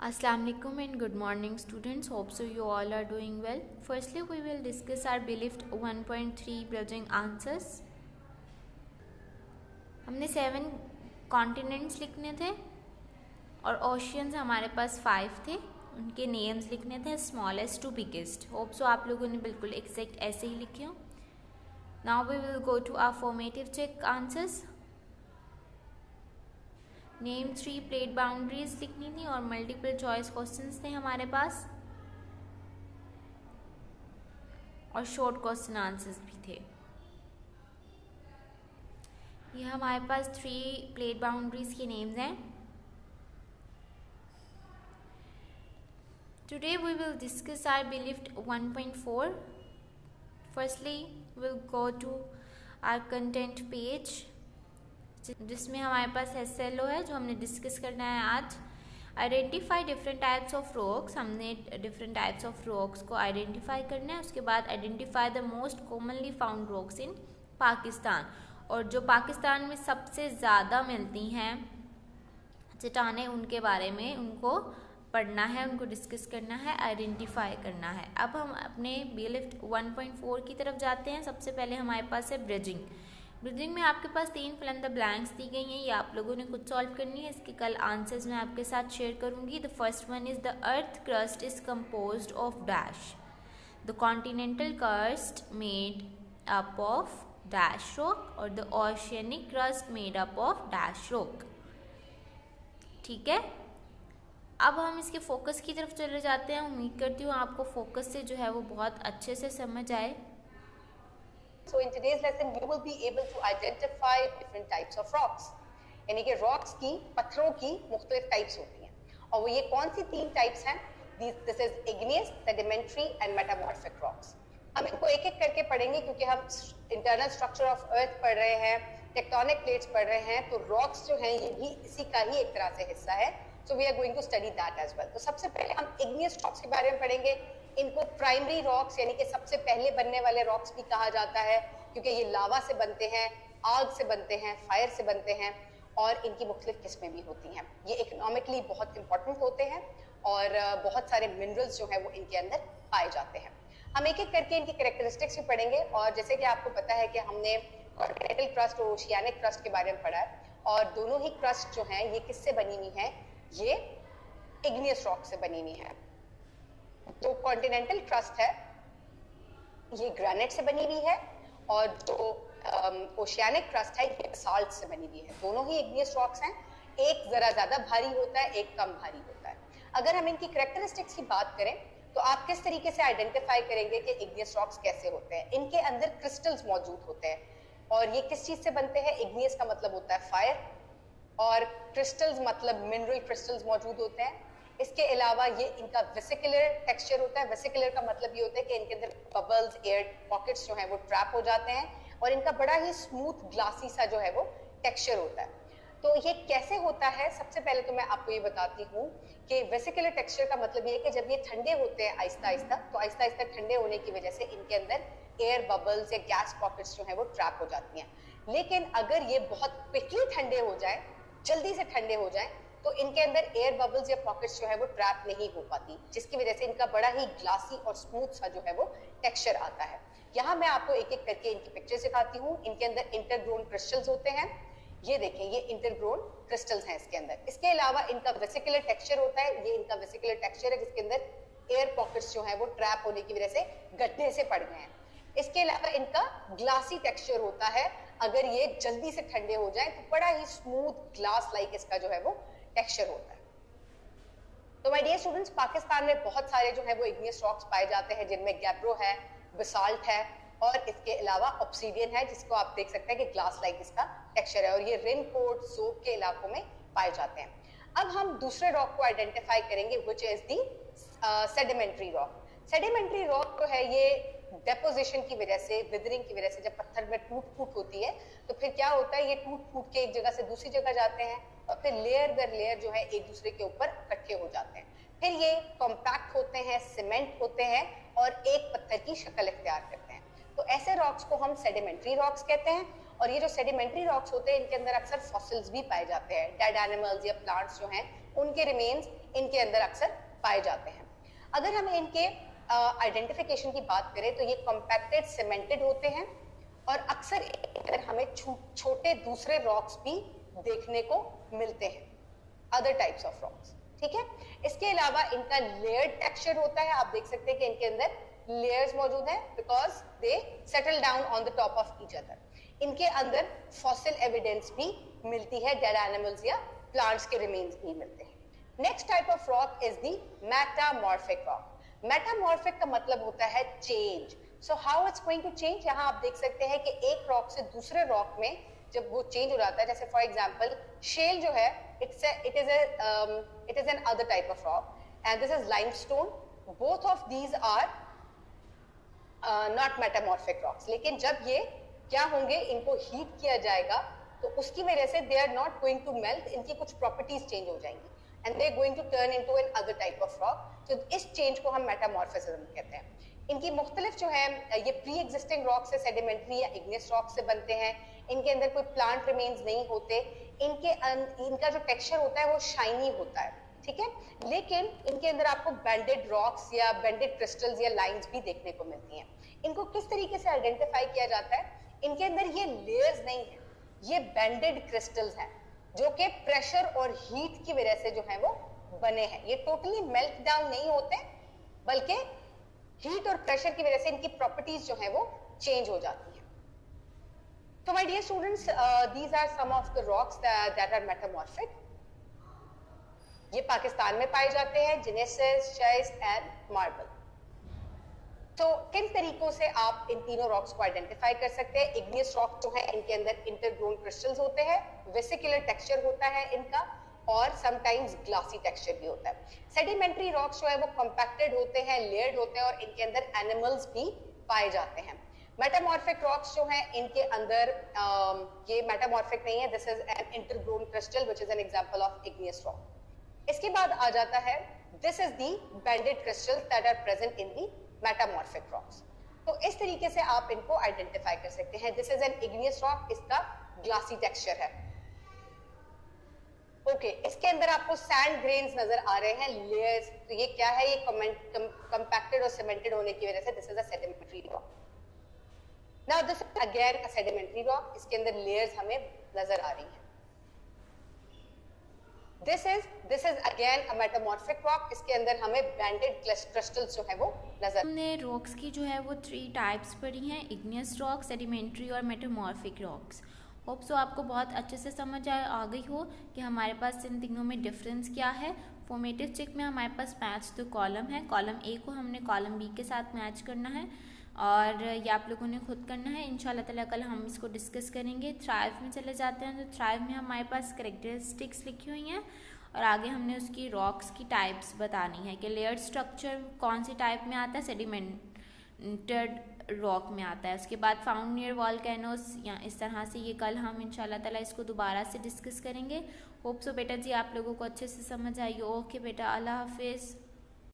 Assalamu alaikum and good morning students. Hope so you all are doing well. Firstly we will discuss our believed 1.3 building answers. हमने 7 continents लिखने थे और oceans हमारे पास 5 थे, उनके names लिखने थे smallest to biggest. Hope so आप लोगों ने बिल्कुल एग्जैक्ट ऐसे ही लिखे हो. Now we will go to our formative check answers. Name 3 plate boundaries लिखनी थी और मल्टीपल चॉइस क्वेश्चंस थे हमारे पास और शॉर्ट क्वेश्चन आंसर्स भी थे. ये हमारे पास 3 प्लेट बाउंड्रीज के नेम्स हैं. Today we will discuss our believed 1.4. Firstly will go to our content page जिसमें हमारे पास SLO है जो हमने डिस्कस करना है आज. Identify different types of rocks. हमने डिफरेंट टाइप्स ऑफ रॉक्स को आइडेंटिफाई करना है. उसके बाद identify the most commonly found rocks in Pakistan. और जो पाकिस्तान में सबसे ज़्यादा मिलती हैं चट्टानें उनके बारे में उनको पढ़ना है, उनको डिस्कस करना है, आइडेंटिफाई करना है. अब हम अपने बिलीव्ड 1.4 की तरफ जाते हैं. सबसे पहले हमारे पास है ब्रिजिंग. ब्रिजिंग में आपके पास 3 फिल इन द ब्लैंक्स दी गई हैं. ये आप लोगों ने खुद सॉल्व करनी है. इसके कल आंसर्स मैं आपके साथ शेयर करूंगी. The first one is the earth crust is composed of dash. The continental crust made up of dash rock और the oceanic crust made up of dash rock. ठीक है, अब हम इसके फोकस की तरफ चले जाते हैं. उम्मीद करती हूँ आपको फोकस से जो है वो बहुत अच्छे से समझ आए. So in today's lesson you will be able to identify different types of rocks. यानी कि rocks की, पत्थरों की मुख्तलिफ types होती हैं. और वो ये कौन सी 3 types हैं? This is igneous, sedimentary and metamorphic rocks. हम इनको एक एक करके पढ़ेंगे क्योंकि हम internal structure of earth पढ़ रहे हैं, tectonic plates पढ़ रहे हैं, तो rocks जो हैं ये भी इसी का ही एक तरह से हिस्सा है. So we are going to study that as well. तो सबसे पहले हम igneous rocks के बारे में पढ़ेंगे. इनको प्राइमरी रॉक्स यानी कि सबसे पहले बनने वाले रॉक्स भी कहा जाता है क्योंकि ये लावा से बनते हैं, आग से बनते हैं, फायर से बनते हैं और इनकी मुख्तलिफ किस्में भी होती हैं. ये इकोनॉमिकली बहुत इंपॉर्टेंट होते हैं और बहुत सारे मिनरल्स जो हैं वो इनके अंदर पाए जाते हैं. हम एक एक करके इनकी कैरेक्टरिस्टिक्स भी पढ़ेंगे. और जैसे कि आपको पता है कि हमने कॉन्टिनेंटल क्रस्ट और ओशियानिक क्रस्ट के बारे में पढ़ा है और दोनों ही क्रस्ट जो हैं ये किससे बनी हुई हैं? ये इग्नियस रॉक से बनी हुई है. जो कॉन्टिनेंटल क्रस्ट है ये ग्रेनाइट से बनी हुई है और जो ओशियानिक क्रस्ट है ये बासाल्ट से बनी हुई है. दोनों ही इग्नियस रॉक्स हैं. एक जरा ज्यादा भारी होता है, एक कम भारी होता है. अगर हम इनकी कैरेक्टरिस्टिक्स की बात करें तो आप किस तरीके से आइडेंटिफाई करेंगे कि इग्नियस रॉक्स कैसे होते हैं? इनके अंदर क्रिस्टल्स मौजूद होते हैं और ये किस चीज से बनते हैं? इग्नियस का मतलब होता है फायर और क्रिस्टल्स मतलब मिनरल क्रिस्टल्स मौजूद होते हैं. इसके अलावा ये इनका वेसिकुलर टेक्सचर होता है. वेसिकुलर का मतलब ये होता है कि इनके अंदर बबल्स, एयर पॉकेट्स जो हैं वो ट्रैप हो जाते हैं और इनका बड़ा ही स्मूथ ग्लासी सा जो है वो टेक्सचर होता है. तो ये कैसे होता है? सबसे पहले तो मैं आपको ये बताती हूँ कि वेसिकुलर टेक्सचर का मतलब ये है कि जब ये ठंडे होते हैं आहिस्ता आहिस्ता, तो आहिस्ता आहिस्ता ठंडे होने की वजह से इनके अंदर एयर बबल्स या गैस पॉकेट्स जो है वो ट्रैप हो जाती हैं. लेकिन अगर ये बहुत क्विकली ठंडे हो जाए, जल्दी से ठंडे हो जाए, तो इनके अंदर एयर बबल्स या पॉकेट्स जो है वो ट्रैप नहीं हो पाती, जिसकी वजह से इनका बड़ा ही ग्लासी और स्मूथ सा जो है वो टेक्सचर आता है. यहाँ मैं आपको एक एक करके इनकी पिक्चर दिखाती हूँ. इनके अंदर इंटरग्रोन क्रिस्टल्स होते हैं. ये देखें, ये इंटरग्रोन क्रिस्टल्स हैं इसके अंदर. इसके अलावा इनका वेसिकुलर टेक्सचर होता है. ये इनका वेसिकुलर टेक्सचर है जिसके अंदर एयर पॉकेट्स जो है वो ट्रैप होने की वजह से गड्ढे से पड़ गए हैं. इसके अलावा इनका ग्लासी टेक्सचर होता है. अगर ये जल्दी से ठंडे हो जाए तो बड़ा ही स्मूथ ग्लास लाइक इसका जो है वो टेक्सचर होता है. तो माय डियर स्टूडेंट्स, पाकिस्तान में बहुत सारे जो है वो इग्नियस रॉक्स पाए जाते हैं जिनमें गैब्रो है, बसाल्ट है और इसके अलावा ऑब्सीडियन है जिसको आप देख सकते हैं कि ग्लास लाइक इसका टेक्सचर है और ये रिनकोट, सोक के इलाकों में पाए जाते हैं. अब हम दूसरे रॉक को आइडेंटिफाई करेंगे which is the sedimentary rock. Sedimentary rock जो है ये डेपोजिशन की वजह से, विदरिंग की वजह से जब पत्थर में टूट फूट होती है तो फिर क्या होता है? ये टूट फूट के एक जगह से दूसरी जगह जाते हैं और फिर लेयर दर लेयर जो है एक दूसरे के ऊपर इकट्ठे हो जाते हैं. फिर ये कॉम्पैक्ट होते हैं, सीमेंट होते हैं और एक पत्थर की शक्ल इख्तियार करते हैं. तो ऐसे रॉक्स को हम सेडिमेंट्री रॉक्स कहते हैं और ये जो सेडिमेंट्री रॉक्स होते हैं इनके अंदर अक्सर फॉसिल्स भी पाए जाते हैं, डेड एनिमल्स या प्लांट्स जो हैं उनके रिमेन्स इनके अंदर अक्सर पाए जाते हैं। अगर हम इनके आइडेंटिफिकेशन की बात करें तो ये कॉम्पैक्टेड सीमेंटेड होते हैं और अक्सर हमें छोटे दूसरे रॉक्स भी देखने को मिलते हैं, अदर टाइप्स ऑफ रॉक्स, ठीक है। इसके अलावा इनका लेयर्ड टेक्सचर होता है, आप देख सकते हैं कि इनके अंदर लेयर्स मौजूद हैं because they settle down on the top of each other. इनके अंदर फॉसिल एविडेंस भी मिलती है, डेड एनिमल्स या प्लांट्स के रिमेन्स भी मिलते हैं। Next type of rock is the metamorphic rock. Metamorphic का मतलब होता है change. So how it's going to change, यहाँ आप देख सकते हैं कि एक रॉक से दूसरे रॉक में जब वो चेंज हो जाता है, जैसे फॉर एग्जांपल शेल जो है it is an other type of rock and this is limestone. Both of these are not metamorphic rocks, लेकिन जब ये क्या होंगे, इनको हीट किया जाएगा तो उसकी वजह से they are not going to melt, इनकी कुछ प्रॉपर्टीज चेंज हो जाएंगी and they are going to turn into an other type of rock. तो इस चेंज को हम मेटामॉर्फिज्म कहते हैं। इनकी मुख्तलिफ जो है ये प्री एग्जिस्टिंग रॉक से, सेडिमेंट्री या इग्नियस रॉक से बनते हैं। इनके अंदर कोई प्लांट रिमेन्स नहीं होते। इनका जो टेक्सचर होता है वो शाइनी होता है, ठीक है। लेकिन इनके अंदर आपको बैंडेड रॉक्स या बैंडेड क्रिस्टल्स या लाइंस भी देखने को मिलती हैं। इनको किस तरीके से आइडेंटिफाई किया जाता है, इनके अंदर ये लेयर्स नहीं है, ये बैंडेड क्रिस्टल्स हैं जो कि प्रेशर और हीट की वजह से जो है वो बने हैं। ये टोटली मेल्ट डाउन नहीं होते, बल्कि हीट और प्रेशर की वजह से इनकी प्रॉपर्टीज जो है वो चेंज हो जाती है। So my dear students, these are some of the rocks that are metamorphic. ये पाकिस्तान में पाए जाते हैं, जिनेसिस, शाइस्ट एंड मार्बल। तो किन तरीकों से आप इन तीनों रॉक्स को आइडेंटिफाई कर सकते हैं? इग्नियस रॉक जो है इनके अंदर इंटरग्रोन क्रिस्टल्स होते हैं, वेसिकुलर टेक्सचर होता है इनका और समटाइम्स ग्लासी टेक्सचर भी होता है। सेडिमेंट्री रॉक्स जो है वो कॉम्पैक्टेड होते हैं, लेयर्ड होते हैं और इनके अंदर एनिमल्स भी पाए जाते हैं। मेटामॉर्फिक रॉक्स जो हैं इनके अंदर ये मेटामॉर्फिक नहीं है, this is an intergrown crystal which is an example of igneous rock. इसके बाद आ जाता है this is the banded crystals that are present in the metamorphic rocks. तो इस तरीके से आप इनको आइडेंटिफाई कर सकते हैं। This is N igneous rock, इसका ग्लासी टेक्सचर है। ओके, इसके अंदर आपको सैंड ग्रेन्स नजर आ रहे हैं, लेयर्स। तो ये क्या है, ये कंपैक्टेड और सीमेंटेड होने की वजह से this is a sedimentary rock. Now this is again a sedimentary rock, इसके अंदर लेयर्स हमें नजर आ रही हैं। This is again a metamorphic rock, इसके अंदर हमें बैंडेड क्रिस्टल्स जो है वो नजर। हमने रॉक्स की जो है वो 3 टाइप्स पढ़ी हैं, इग्नियस रॉक, सेडिमेंट्री और मेटामॉर्फिक रॉक्स। होप सो आपको बहुत अच्छे से समझ आ गई हो कि हमारे पास इन तीनों में डिफरेंस क्या है। फॉर्मेटिव चेक में हमारे पास मैच द कॉलम है, कॉलम ए को हमने कॉलम बी के साथ मैच करना है और ये आप लोगों ने खुद करना है। इंशाल्लाह ताला कल हम इसको डिस्कस करेंगे। थ्राइव में चले जाते हैं, तो थ्राइव में हमारे पास कैरेक्टरिस्टिक्स लिखी हुई हैं और आगे हमने उसकी रॉक्स की टाइप्स बतानी है कि लेयर्ड स्ट्रक्चर कौन सी टाइप में आता है, सेडिमेंटेड रॉक में आता है। उसके बाद फाउंड नियर वॉल्केनोस, या इस तरह से ये कल हम इंशाल्लाह ताला इसको दोबारा से डिस्कस करेंगे। होप सो बेटा जी आप लोगों को अच्छे से समझ आई। ओके बेटा, अल्लाह हाफिज़।